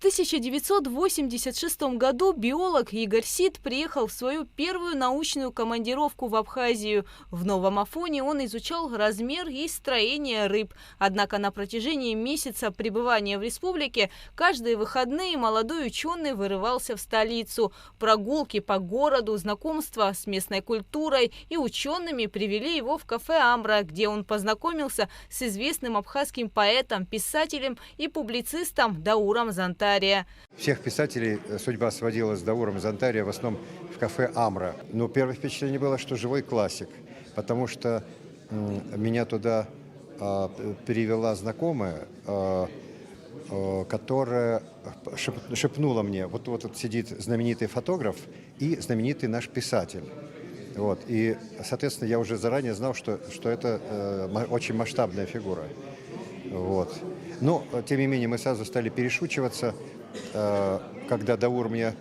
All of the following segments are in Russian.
В 1986 году биолог Игорь Сид приехал в свою первую научную командировку в Абхазию. В Новом Афоне он изучал размер и строение рыб. Однако на протяжении месяца пребывания в республике каждые выходные молодой ученый вырывался в столицу. Прогулки по городу, знакомства с местной культурой и учеными привели его в кафе «Амра», где он познакомился с известным абхазским поэтом, писателем и публицистом Дауром Зантария. Всех писателей судьба сводила с Дауром Зантария в основном в кафе «Амра». Но первое впечатление было, что живой классик, потому что меня туда перевела знакомая, которая шепнула мне, вот тут сидит знаменитый фотограф и знаменитый наш писатель. Вот. И, соответственно, я уже заранее знал, что это очень масштабная фигура. Вот. Но, тем не менее, мы сразу стали перешучиваться, когда Даур мне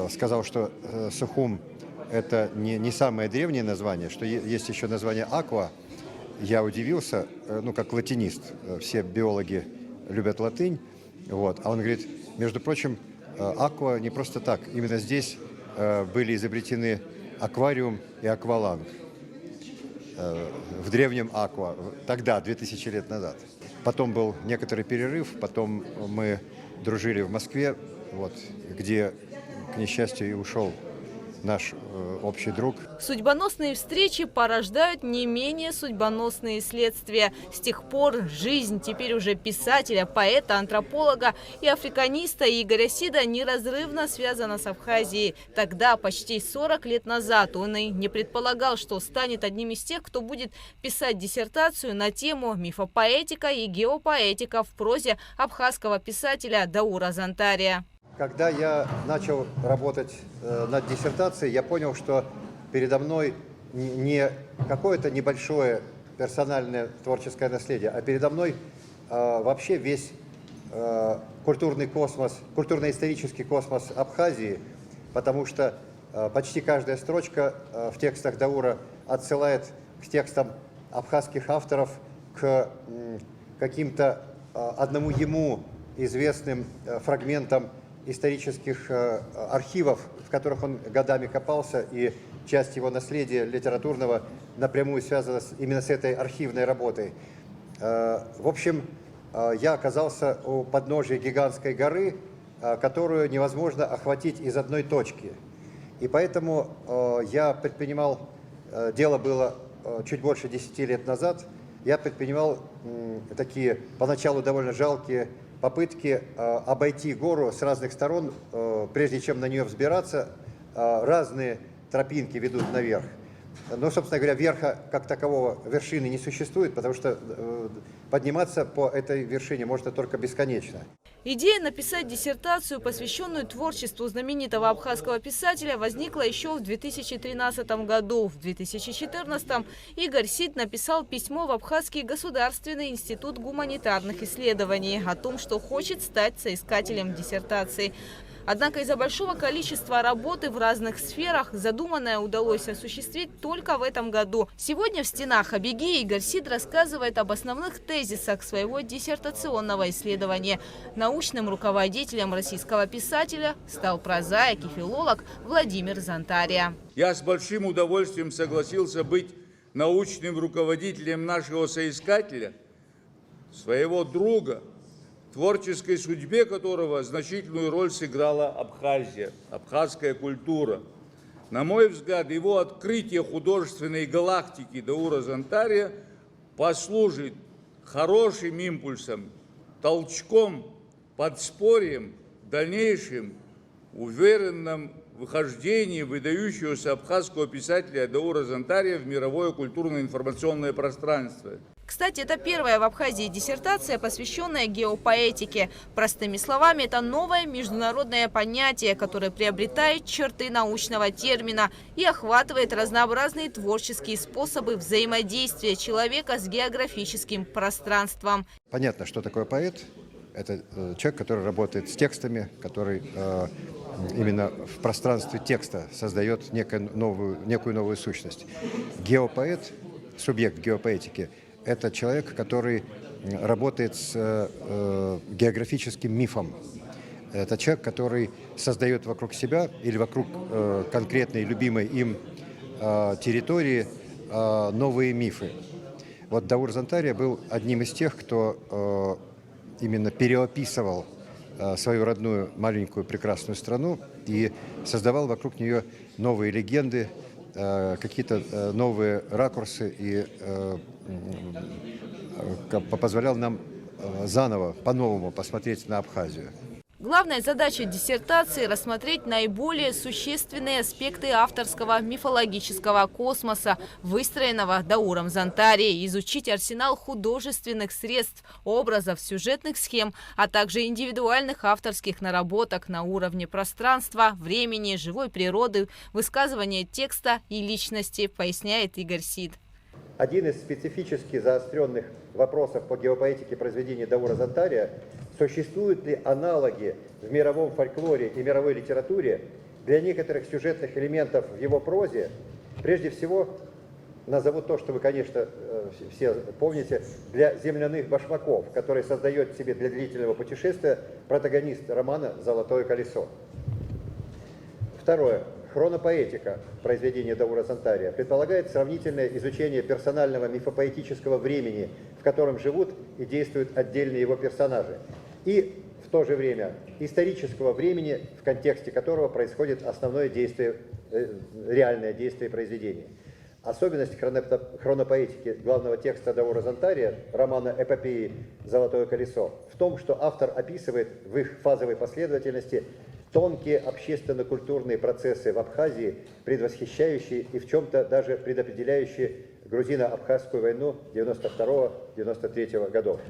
сказал, что Сухум – это не самое древнее название, что есть еще название Аква. Я удивился, как латинист, все биологи любят латынь. Вот. А он говорит, между прочим, Аква не просто так. Именно здесь были изобретены аквариум и акваланг. В древнем Аква, тогда, 2000 лет назад. Потом был некоторый перерыв, потом мы дружили в Москве, вот, где, к несчастью, и ушел наш общий друг. Судьбоносные встречи порождают не менее судьбоносные следствия. С тех пор жизнь теперь уже писателя, поэта, антрополога и африканиста Игоря Сида неразрывно связана с Абхазией. Тогда, почти 40 лет назад, он и не предполагал, что станет одним из тех, кто будет писать диссертацию на тему мифопоэтика и геопоэтика в прозе абхазского писателя Даура Зантария. Когда я начал работать над диссертацией, я понял, что передо мной не какое-то небольшое персональное творческое наследие, а передо мной вообще весь культурный космос, культурно-исторический космос Абхазии, потому что почти каждая строчка в текстах Даура отсылает к текстам абхазских авторов, к каким-то одному ему известным фрагментам исторических архивов, в которых он годами копался, и часть его наследия литературного напрямую связана именно с этой архивной работой. В общем, я оказался у подножия гигантской горы, которую невозможно охватить из одной точки. И поэтому я предпринимал, дело было чуть больше 10 лет назад, я предпринимал такие поначалу довольно жалкие попытки обойти гору с разных сторон, прежде чем на нее взбираться. Разные тропинки ведут наверх. Но, собственно говоря, верха как такового, вершины не существует, потому что подниматься по этой вершине можно только бесконечно. Идея написать диссертацию, посвященную творчеству знаменитого абхазского писателя, возникла еще в 2013 году. В 2014 Игорь Сид написал письмо в Абхазский государственный институт гуманитарных исследований о том, что хочет стать соискателем диссертации. Однако из-за большого количества работы в разных сферах задуманное удалось осуществить только в этом году. Сегодня в стенах Абиги Игорь Сид рассказывает об основных тезисах своего диссертационного исследования. Научным руководителем российского писателя стал прозаик и филолог Владимир Зантария. Я с большим удовольствием согласился быть научным руководителем нашего соискателя, своего друга, в творческой судьбе которого значительную роль сыграла Абхазия, абхазская культура. На мой взгляд, его открытие художественной галактики Даура Зантария послужит хорошим импульсом, толчком, подспорьем в дальнейшем уверенном выхождении выдающегося абхазского писателя Даура Зантария в мировое культурно-информационное пространство. Кстати, это первая в Абхазии диссертация, посвященная геопоэтике. Простыми словами, это новое международное понятие, которое приобретает черты научного термина и охватывает разнообразные творческие способы взаимодействия человека с географическим пространством. Понятно, что такое поэт. Это человек, который работает с текстами, который именно в пространстве текста создает некую новую сущность. Геопоэт, субъект геопоэтики, это человек, который работает с географическим мифом. Это человек, который создает вокруг себя или вокруг конкретной любимой им территории новые мифы. Вот Даур Зантария был одним из тех, кто именно переописывал свою родную маленькую прекрасную страну и создавал вокруг нее новые легенды, какие-то новые ракурсы и позволял нам заново, по-новому посмотреть на Абхазию. Главная задача диссертации – рассмотреть наиболее существенные аспекты авторского мифологического космоса, выстроенного Дауром Зантарией, изучить арсенал художественных средств, образов, сюжетных схем, а также индивидуальных авторских наработок на уровне пространства, времени, живой природы, высказывания текста и личности, поясняет Игорь Сид. Один из специфически заостренных вопросов по геопоэтике произведений Даура Зантария – существуют ли аналоги в мировом фольклоре и мировой литературе для некоторых сюжетных элементов в его прозе. Прежде всего, назову то, что вы, конечно, все помните, для земляных башмаков, который создает себе для длительного путешествия протагонист романа «Золотое колесо». Второе. Хронопоэтика произведения Даура Зантария предполагает сравнительное изучение персонального мифопоэтического времени, в котором живут и действуют отдельные его персонажи, и в то же время исторического времени, в контексте которого происходит основное действие, реальное действие произведения. Особенность хронопоэтики главного текста Даура Зантария, романа эпопеи «Золотое колесо», в том, что автор описывает в их фазовой последовательности тонкие общественно-культурные процессы в Абхазии, предвосхищающие и в чем-то даже предопределяющие грузино-абхазскую войну 92-93 годов.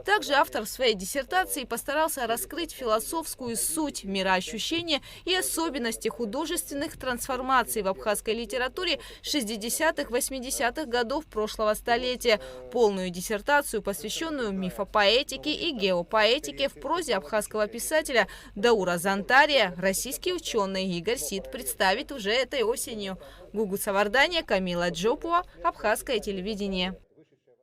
Также автор в своей диссертации постарался раскрыть философскую суть мироощущения и особенности художественных трансформаций в абхазской литературе 60-80-х годов прошлого столетия. Полную диссертацию, посвященную мифопоэтике и геопоэтике в прозе абхазского писателя Даура Зантария, российский ученый Игорь Сид представит уже этой осенью. Гугу Савардания, Камила Джопуа, Абхазское телевидение.